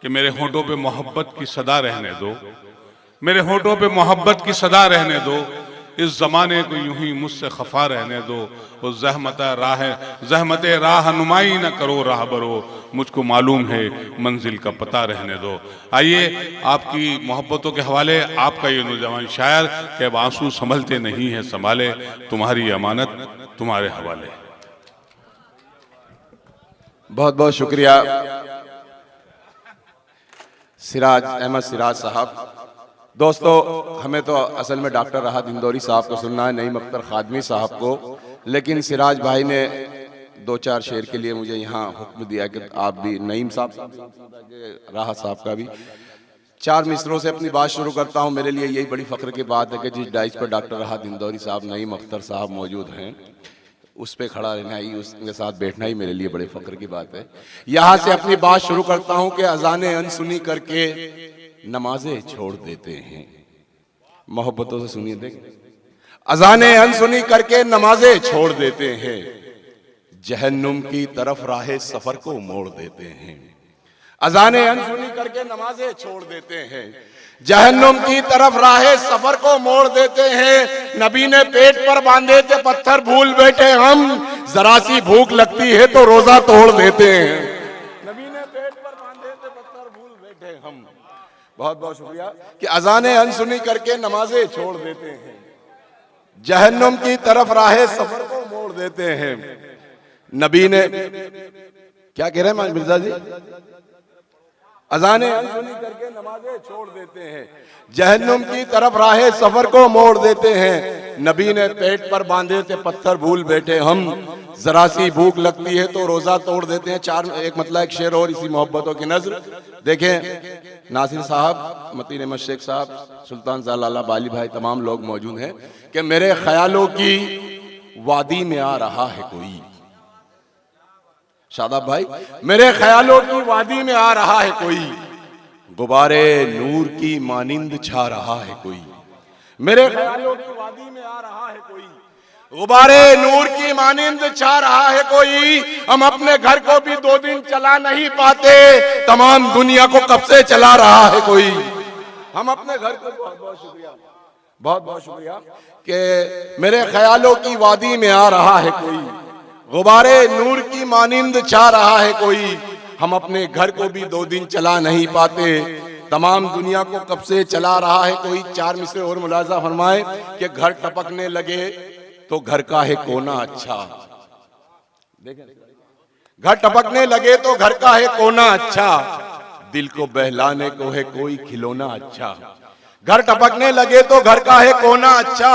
कि मेरे होठों पे मोहब्बत की सदा रहने दो, मेरे होठों पे मोहब्बत की सदा रहने दो, इस जमाने को यूं ही मुझसे खफा रहने दो, उस जहमत राहनुमाई न करो राहबरो, मुझको मालूम है मंजिल का पता रहने दो। आइए आपकी मोहब्बतों के हवाले आपका ये नौजवान शायर कि अब आंसू संभलते नहीं है संभाले, तुम्हारी अमानत तुम्हारे हवाले। बहुत बहुत शुक्रिया सिराज अहमद सिराज साहब। दोस्तों, हमें तो असल में डॉक्टर राहत इंदौरी साहब को सुनना है, नईम अख्तर खादमी साहब को, लेकिन सिराज भाई ने दो चार शेर के लिए मुझे यहाँ हुक्म दिया कि आप भी, नईम साहब राहत साहब का भी, चार मिसरों से अपनी बात शुरू करता हूँ। मेरे लिए यही बड़ी फ़ख्र की बात है कि जिस डाइस पर डॉक्टर राहत इंदौरी साहब, नईम अख्तर साहब मौजूद हैं, उस पे खड़ा रहना ही, उसके साथ बैठना ही मेरे लिए बड़े फ़ख्र की बात है। यहाँ से अपनी बात शुरू करता हूँ कि अज़ाने अनसुनी करके नमाजें छोड़ देते हैं। मोहब्बतों से सुनिए, देख, अज़ाने अनसुनी करके नमाजें छोड़ देते हैं, जहन्नुम की तरफ राह सफर को मोड़ देते हैं। अज़ाने अनसुनी करके नमाजें छोड़ देते हैं, जहन्नुम की तरफ राह सफर को मोड़ देते हैं। नबी ने पेट पर बांधे थे पत्थर भूल बैठे हम, जरा सी भूख लगती है तो रोजा तोड़ देते हैं। नबी ने पेट पर बांधे थे पत्थर भूल बैठे हम। बहुत बहुत शुक्रिया कि अज़ाने अनसुनी करके नमाजें छोड़ देते हैं, जहन्नुम की तरफ राह सफर को मोड़ देते हैं। नबी ने क्या कह रहे हैं मिर्जा जी? अज़ाने अनसुनी करके नमाजें छोड़ देते हैं, जहन्नुम की तरफ राह सफर को मोड़ देते हैं। नबी ने पेट पर बांधे थे पत्थर भूल बैठे हम, जरा सी भूख लगती है तो रोजा तोड़ देते हैं। चार एक मतलब एक शेर और इसी मोहब्बतों की नजर देखें। नासिर साहब, मतीन अहमद शेख साहब, सुल्तान ज़लाला बाली भाई, तमाम लोग मौजूद हैं कि मेरे ख्यालों की वादी में आ रहा है कोई। शादाब भाई, मेरे ख्यालों की वादी में आ रहा है कोई, गुबारे नूर की मानिंद छा रहा है कोई। मेरे ख्यालों की वादी में आ रहा है कोई, गुबारे नूर की मानिंद छा रहा है कोई। हम अपने घर को भी 2 दिन चला नहीं पाते, तमाम दुनिया को कब से चला रहा है कोई। हम अपने घर को, बहुत बहुत शुक्रिया, बहुत बहुत शुक्रिया कि मेरे ख्यालों की वादी में आ रहा है कोई, गुबारे नूर की मानिंद छा रहा है कोई। हम अपने घर को भी 2 दिन चला नहीं पाते, तमाम दुनिया को कब से चला रहा है कोई। चार मिसरे और मुलाजा फरमाए कि घर टपकने लगे तो घर का है कोना अच्छा, घर टपकने लगे तो घर का है कोना अच्छा, दिल को बहलाने को है कोई खिलौना अच्छा। घर टपकने लगे तो घर का है कोना अच्छा,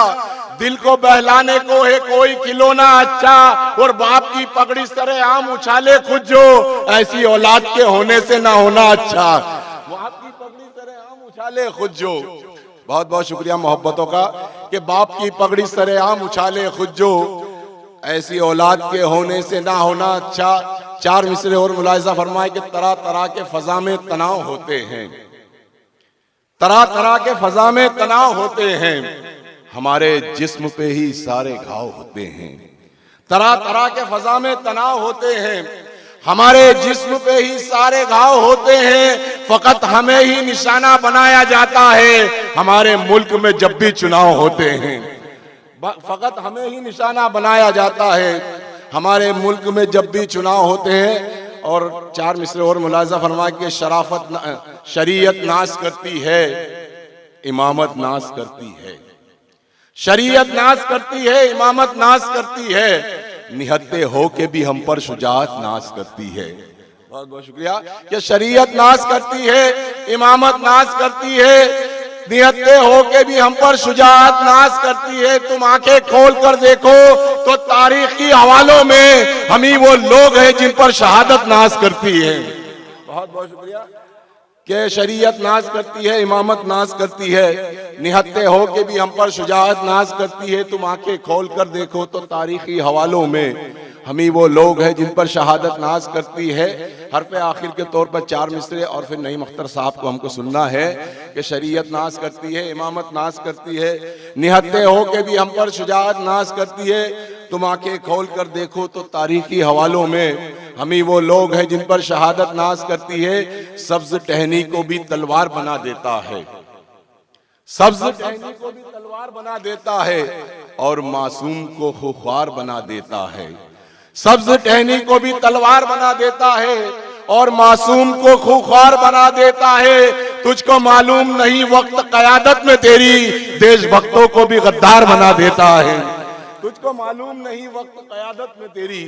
दिल को बहलाने को है कोई खिलौना अच्छा। और बाप की पगड़ी सरे आम उछाले खुद जो, ऐसी औलाद के होने से ना होना अच्छा। बाप की पगड़ी सरे आम उछाले खुद जो, बहुत बहुत शुक्रिया मोहब्बतों का कि बाप की पगड़ी सरे आम उछाले खुद जो, ऐसी औलाद के होने से ना होना अच्छा। चार मिसरे और मुलाहिजा फरमाए कि तरह तरह के फजा में तनाव होते हैं, तरह तरह के फजा में तनाव होते हैं, हमारे जिस्म पे ही सारे घाव होते हैं। तरह तरह के फजा में तनाव होते हैं, हमारे जिस्म पे ही सारे घाव होते हैं। फकत हमें ही निशाना बनाया जाता है हमारे मुल्क में जब भी चुनाव होते हैं। फकत हमें ही निशाना बनाया जाता है हमारे मुल्क में जब भी चुनाव होते हैं। और चार मिसरे और मुलाजा फरमा के शरीयत नाश करती है, इमामत नाश करती है। शरीयत नाश करती है, इमामत नाश करती है, निहत्ते हो के भी हम पर शुजाअत नाश करती है। बहुत बहुत शुक्रिया कि शरीयत नाश करती है, इमामत नाश करती है, निहत्ते हो के भी हम पर शुजाअत नाश करती है। तुम आंखें खोल कर देखो तो तारीखी हवालों में हम ही वो लोग हैं जिन पर शहादत नाश करती है। बहुत बहुत शुक्रिया कि शरीयत नाश करती है, इमामत नाश करती है, निहत्ते हो के भी हम पर शुजाअत नाश करती है। तुम आंखें खोल कर देखो तो तारीखी हवालों में हम ही वो लोग हैं जिन पर शहादत नाश करती है। हरफ आखिर के तौर पर चार मिसरे और फिर नईम अख्तर साहब को हमको सुनना है कि शरीयत नाश करती है, इमामत नाश करती है, निहत्ते हो के भी हम पर शुजाअत नाश करती है। तुम आंखें खोल कर देखो तो तारीखी हवालों में हम ही वो लोग हैं जिन पर शहादत नाज करती है, सब्ज टहनी को भी तलवार बना देता है, सब्ज टहनी को भी तलवार बना देता है और मासूम को खुखार बना देता है। सब्ज टहनी को भी तलवार बना देता है और मासूम को खुखार बना देता है। तुझको मालूम नहीं वक्त कयादत में तेरी देशभक्तों को भी गद्दार बना देता है। तुझको मालूम नहीं वक्त कयादत में तेरी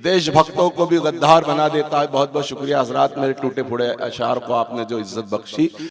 देशभक्तों को भी गद्दार बना देता है। बहुत बहुत शुक्रिया हजरात, मेरे टूटे फूटे अशार को आपने जो इज्जत बख्शी।